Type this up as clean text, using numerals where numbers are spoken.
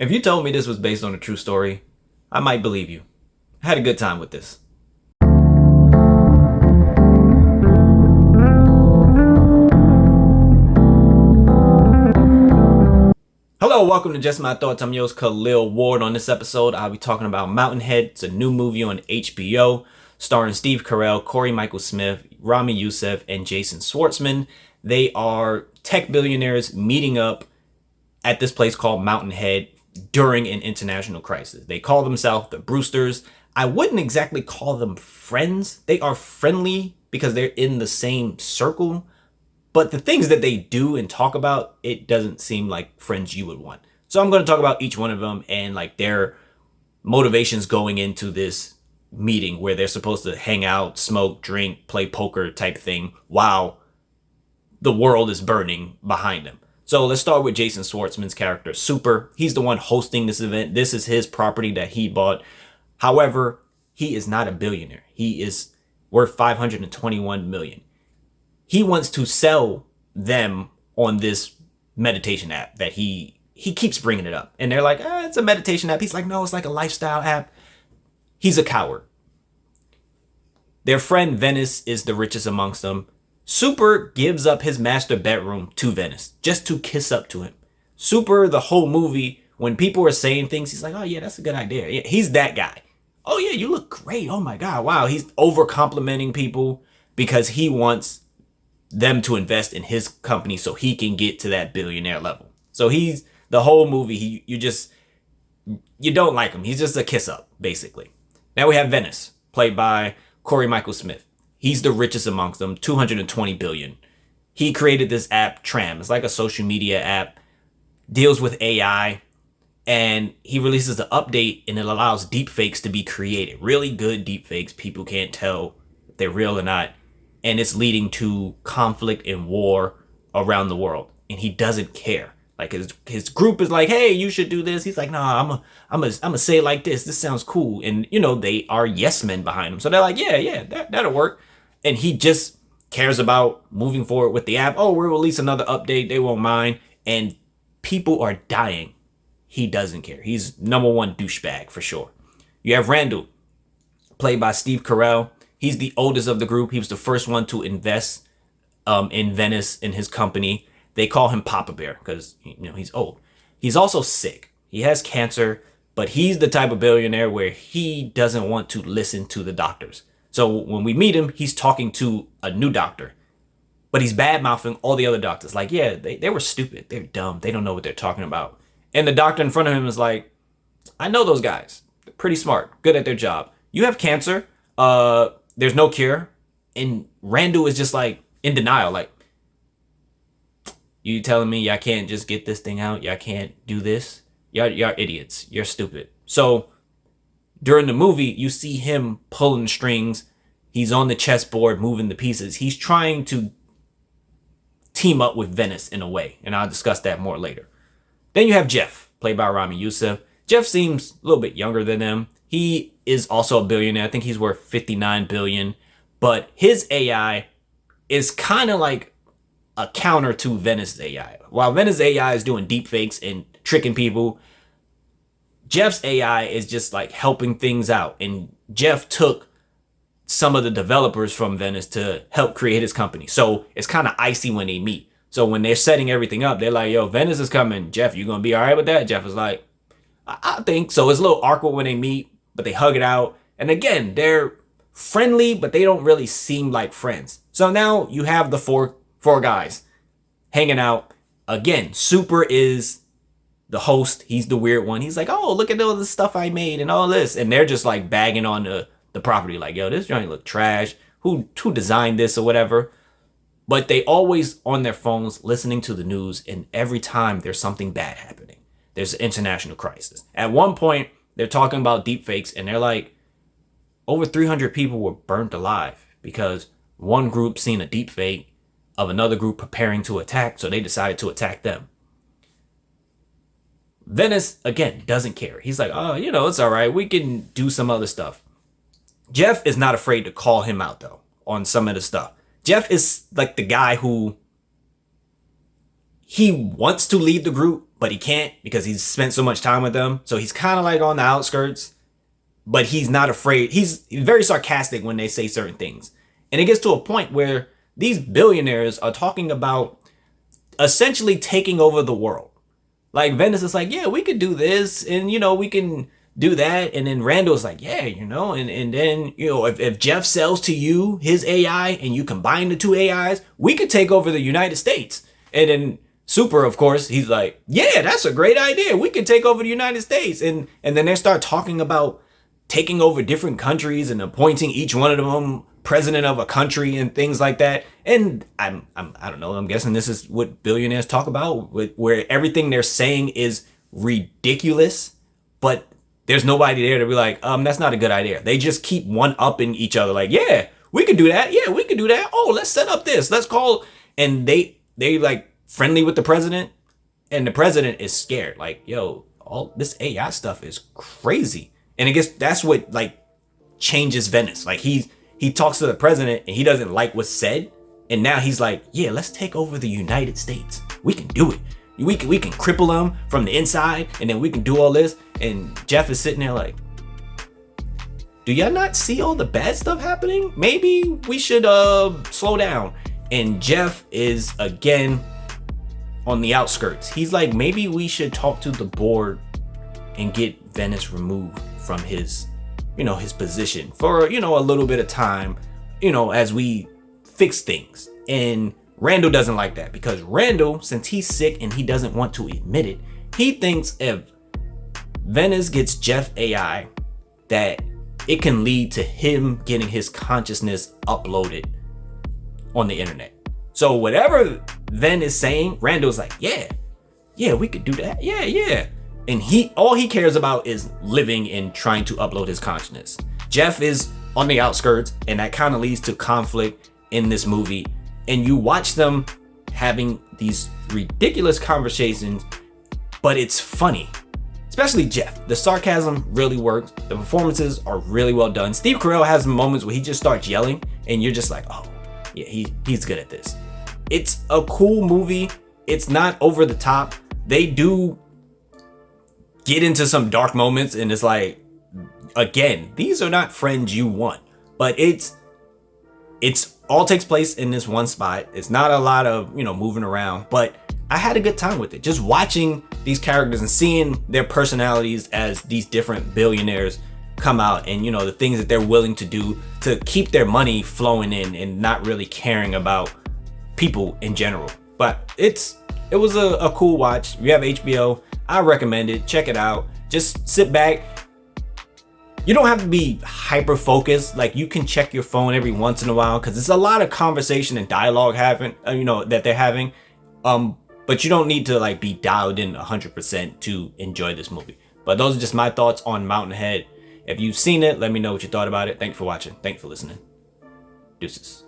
If you told me this was based on a true story, I might believe you. I had a good time with this. Hello, welcome to Just My Thoughts. I'm your host, Khaleel Ward. On this episode, I'll be talking about Mountainhead. It's a new movie on HBO starring Steve Carell, Corey Michael Smith, Rami Youssef, and Jason Schwartzman. They are tech billionaires meeting up at this place called Mountainhead during an international crisis. They call themselves the Brewsters. I wouldn't exactly call them friends. They are friendly because they're in the same circle. But the things that they do and talk about, it doesn't seem like friends you would want. So I'm going to talk about each one of them and like their motivations going into this meeting where they're supposed to hang out, smoke, drink, play poker type thing while the world is burning behind them. So let's start with Jason Schwartzman's character, Super. He's the one hosting this event. This is his property that he bought. However, he is not a billionaire. He is worth $521 million. He wants to sell them on this meditation app that he keeps bringing it up. And they're like, it's a meditation app. He's like, no, it's like a lifestyle app. He's a coward. Their friend Venice is the richest amongst them. Super gives up his master bedroom to Venice just to kiss up to him. Super, the whole movie, when people are saying things, he's like, oh yeah, that's a good idea. Yeah, he's that guy. Oh yeah, you look great. Oh my God, wow. He's over complimenting people because he wants them to invest in his company so he can get to that billionaire level. So he's the whole movie. You don't like him. He's just a kiss up, basically. Now we have Venice, played by Corey Michael Smith. He's the richest amongst them, $220 billion. He created this app, Tram. It's like a social media app, deals with AI, and he releases an update and it allows deepfakes to be created. Really good deepfakes. People can't tell if they're real or not. And it's leading to conflict and war around the world. And he doesn't care. Like his group is like, hey, you should do this. He's like, nah, I'm a say it like this. This sounds cool. And they are yes men behind him. So they're like, yeah, that'll work. And he just cares about moving forward with the app. Oh, we'll release another update. They won't mind. And people are dying. He doesn't care. He's number one douchebag for sure. You have Randall, played by Steve Carell. He's the oldest of the group. He was the first one to invest in Venice in his company. They call him Papa Bear because he's old. He's also sick. He has cancer, but he's the type of billionaire where he doesn't want to listen to the doctors. So when we meet him, he's talking to a new doctor, but he's bad-mouthing all the other doctors. Like, yeah, they were stupid. They're dumb. They don't know what they're talking about. And the doctor in front of him is like, I know those guys. They're pretty smart, good at their job. You have cancer. There's no cure. And Randall is just like in denial. Like, you telling me y'all can't just get this thing out? Y'all can't do this? Y'all idiots. You're stupid. So during the movie, you see him pulling strings. He's on the chessboard, moving the pieces. He's trying to team up with Venice in a way. And I'll discuss that more later. Then you have Jeff, played by Rami Youssef. Jeff seems a little bit younger than him. He is also a billionaire. I think he's worth $59 billion. But his AI is kind of like a counter to Venice's AI. While Venice's AI is doing deepfakes and tricking people, Jeff's AI is just like helping things out. And Jeff took some of the developers from Venice to help create his company. So it's kind of icy when they meet. So when they're setting everything up, they're like, yo, Venice is coming. Jeff, you gonna be all right with that? Jeff is like, I think so. It's a little awkward when they meet, but they hug it out. And again, they're friendly, but they don't really seem like friends. So now you have the four guys hanging out. Again, Super is the host. He's the weird one. He's like, oh, look at all the stuff I made and all this. And they're just like bagging on the property. Like, yo, this joint look trash. Who designed this or whatever? But they always on their phones listening to the news. And every time there's something bad happening, there's an international crisis. At one point, they're talking about deepfakes. And they're like, over 300 people were burnt alive because one group seen a deepfake of another group preparing to attack. So they decided to attack them. Venice, again, doesn't care. He's like, oh, it's all right. We can do some other stuff. Jeff is not afraid to call him out, though, on some of the stuff. Jeff is like the guy who he wants to lead the group, but he can't because he's spent so much time with them. So he's kind of like on the outskirts, but he's not afraid. He's very sarcastic when they say certain things. And it gets to a point where these billionaires are talking about essentially taking over the world. Like Venice is like, yeah, we could do this, and we can do that. And then Randall's like, yeah, and then, if Jeff sells to you his AI and you combine the two AIs, we could take over the United States. And then Super, of course, he's like, yeah, that's a great idea. We could take over the United States. And then they start talking about taking over different countries and appointing each one of them president of a country and things like that. And I don't know, I'm guessing this is what billionaires talk about, where everything they're saying is ridiculous, but there's nobody there to be like, that's not a good idea. They just keep one-upping each other, like, yeah, we could do that. Yeah, we could do that. Oh, let's set up this. Let's call. And they like friendly with the president, and the president is scared. Like, yo, all this AI stuff is crazy. And I guess that's what like changes Venice. Like he talks to the president and he doesn't like what's said. And now he's like, yeah, let's take over the United States. We can do it. We can cripple them from the inside, and then we can do all this. And Jeff is sitting there like, do y'all not see all the bad stuff happening? Maybe we should slow down. And Jeff is again on the outskirts. He's like, maybe we should talk to the board and get Venice removed from his position for, a little bit of time, as we fix things. And Randall doesn't like that, because Randall, since he's sick and he doesn't want to admit it, he thinks if Venice gets Jeff AI, that it can lead to him getting his consciousness uploaded on the internet. So whatever Ven is saying, Randall's like, yeah, we could do that. Yeah. And all he cares about is living and trying to upload his consciousness. Jeff is on the outskirts, and that kind of leads to conflict in this movie. And you watch them having these ridiculous conversations, but it's funny. Especially Jeff. The sarcasm really works. The performances are really well done. Steve Carell has moments where he just starts yelling, and you're just like, oh, yeah, he's good at this. It's a cool movie. It's not over the top. They do get into some dark moments, and it's like, again, these are not friends you want, but it's all takes place in this one spot. It's not a lot of, moving around, but I had a good time with it. Just watching these characters and seeing their personalities as these different billionaires come out, and, the things that they're willing to do to keep their money flowing in and not really caring about people in general. But it was a cool watch. If you have HBO, I recommend it. Check it out. Just sit back. You don't have to be hyper focused. Like, you can check your phone every once in a while, because it's a lot of conversation and dialogue that they're having. But you don't need to like be dialed in 100% to enjoy this movie. But those are just my thoughts on Mountainhead. If you've seen it, let me know what you thought about it. Thank you for watching. Thank you for listening. Deuces.